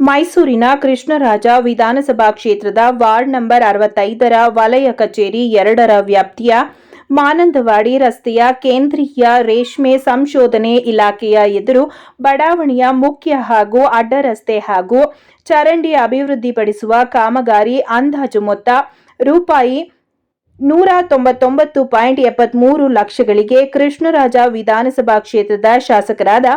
ಮೈಸೂರಿನ ಕೃಷ್ಣರಾಜ ವಿಧಾನಸಭಾ ಕ್ಷೇತ್ರದ ವಾರ್ಡ್ ನಂಬರ್ 65ರ ವಲಯ ಕಚೇರಿ 2ರ ವ್ಯಾಪ್ತಿಯ ಮಾನಂದವಾಡಿ ರಸ್ತೆಯ ಕೇಂದ್ರೀಯ ರೇಷ್ಮೆ ಸಂಶೋಧನೆ ಇಲಾಖೆಯ ಎದುರು ಬಡಾವಣೆಯ ಮುಖ್ಯ ಹಾಗೂ ಅಡ್ಡ ರಸ್ತೆ ಹಾಗೂ ಚರಂಡಿ ಅಭಿವೃದ್ಧಿಪಡಿಸುವ ಕಾಮಗಾರಿ ಅಂದಾಜು ಮೊತ್ತ ರೂಪಾಯಿ 199.73 ಲಕ್ಷಗಳಿಗೆ ಕೃಷ್ಣರಾಜ ವಿಧಾನಸಭಾ ಕ್ಷೇತ್ರದ ಶಾಸಕರಾದ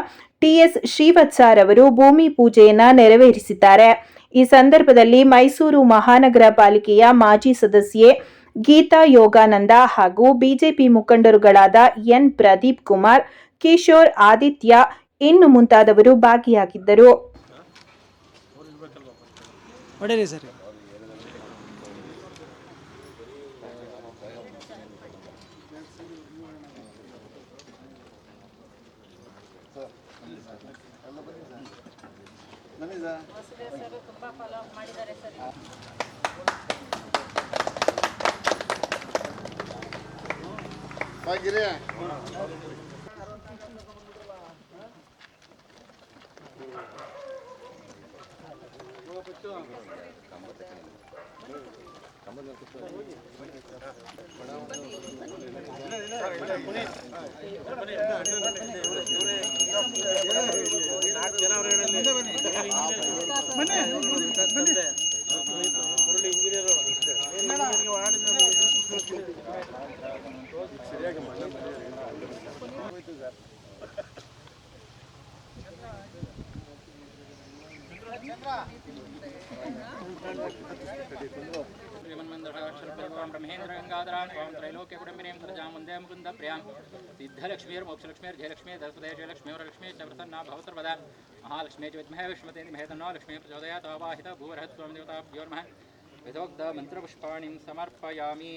ಟಿಎಸ್ ಶ್ರೀವತ್ಸರವರು ಭೂಮಿ ಪೂಜೆಯನ್ನ ನೆರವೇರಿಸಿದ್ದಾರೆ. ಈ ಸಂದರ್ಭದಲ್ಲಿ ಮೈಸೂರು ಮಹಾನಗರ ಪಾಲಿಕೆಯ ಮಾಜಿ ಸದಸ್ಯೆ ಗೀತಾ ಯೋಗಾನಂದ ಹಾಗೂ ಬಿಜೆಪಿ ಮುಖಂಡರುಗಳಾದ ಎನ್ ಪ್ರದೀಪ್ ಕುಮಾರ್, ಕಿಶೋರ್, ಆದಿತ್ಯ ಇನ್ನು ಮುಂತಾದವರು ಭಾಗಿಯಾಗಿದ್ದರು. ತುಂಬಾ ಫಾಲೋ ಮಾಡಿದ್ದಾರೆ ಸರ್. सिद्धलक्ष्मीर्मोक्षलक्ष्मीर्जयलक्ष्मी दर्शदेशलक्ष्मीर्लक्ष्मी च प्रसन्ना भवसर्वदा महालक्ष्मी च विद्महे विष्णुपते धीमहि तन्नो लक्ष्मी प्रचोदयात् आवाहिता भूवरहस्त्वं देवताभ्योर्मः वेदोक्त मंत्रपुष्पाणिं समर्पयामि.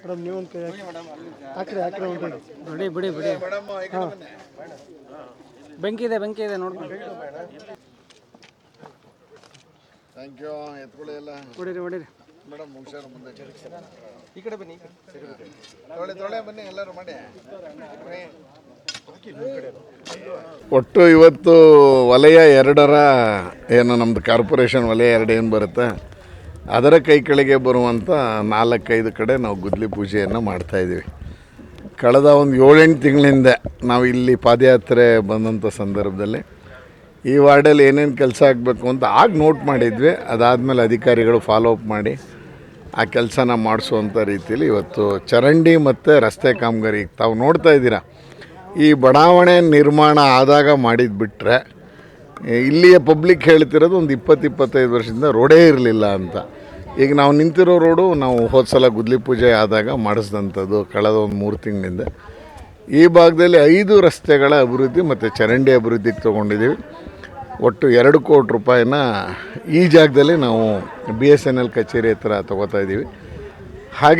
ಮೇಡಮ್ ನೀವು ಒಂದು ಹಾಕ್ರೆ ಬಿಡಿ ಬಿಡಿ ಬಿಡಿ ಬೆಂಕಿ ಇದೆ ನೋಡ್ಕೊಂಡು. Thank you. ಎತ್ಕೊಳ್ಳಿ ಎಲ್ಲ ಹೊಡೀರಿ ಮೇಡಮ್ ಹುಷಾರು. ಮುಂದೆ ಈ ಕಡೆ ಬನ್ನಿ, ತೊಳೆ ಬನ್ನಿ, ಎಲ್ಲರೂ ಮಾಡಿ. ಒಟ್ಟು ಇವತ್ತು ವಲಯ 2ರ ಏನು ನಮ್ಮದು ಕಾರ್ಪೊರೇಷನ್ ವಲಯ 2 ಏನು ಬರುತ್ತೆ ಅದರ ಕೈ ಕೆಳಗೆ ಬರುವಂಥ 4-5 ಕಡೆ ನಾವು ಗುದ್ಲಿ ಪೂಜೆಯನ್ನು ಮಾಡ್ತಾಯಿದ್ದೀವಿ. ಕಳೆದ ಒಂದು 7-8 ತಿಂಗಳಿಂದ ನಾವು ಇಲ್ಲಿ ಪಾದಯಾತ್ರೆ ಬಂದಂಥ ಸಂದರ್ಭದಲ್ಲಿ ಈ ವಾರ್ಡಲ್ಲಿ ಏನೇನು ಕೆಲಸ ಆಗಬೇಕು ಅಂತ ಆಗ ನೋಟ್ ಮಾಡಿದ್ವಿ. ಅದಾದಮೇಲೆ ಅಧಿಕಾರಿಗಳು ಫಾಲೋ ಅಪ್ ಮಾಡಿ ಆ ಕೆಲಸನ ಮಾಡಿಸುವಂಥ ರೀತಿಯಲ್ಲಿ ಇವತ್ತು ಚರಂಡಿ ಮತ್ತು ರಸ್ತೆ ಕಾಮಗಾರಿ ತಾವು ನೋಡ್ತಾ ಇದ್ದೀರಾ. ಈ ಬಡಾವಣೆ ನಿರ್ಮಾಣ ಆದಾಗ ಮಾಡಿದ್ದು ಬಿಟ್ಟರೆ ಇಲ್ಲಿಯ ಪಬ್ಲಿಕ್ ಹೇಳ್ತಿರೋದು ಒಂದು 20-25 ವರ್ಷದಿಂದ ರೋಡೇ ಇರಲಿಲ್ಲ ಅಂತ. ಈಗ ನಾವು ನಿಂತಿರೋ ರೋಡು ನಾವು ಹೋದ ಸಲ ಗುದ್ಲಿ ಪೂಜೆ ಆದಾಗ ಮಾಡಿಸಿದಂಥದ್ದು ಕಳೆದ ಒಂದು 3 ತಿಂಗಳಿಂದ. ಈ ಭಾಗದಲ್ಲಿ 5 ರಸ್ತೆಗಳ ಅಭಿವೃದ್ಧಿ ಮತ್ತು ಚರಂಡಿ ಅಭಿವೃದ್ಧಿಗೆ ತೊಗೊಂಡಿದ್ದೀವಿ. ಒಟ್ಟು 2 ಕೋಟಿ ರೂಪಾಯಿನ ಈ ಜಾಗದಲ್ಲಿ ನಾವು BSNL ಕಚೇರಿ ಹತ್ರ ತೊಗೋತಾ ಇದ್ದೀವಿ. ಹಾಗೆ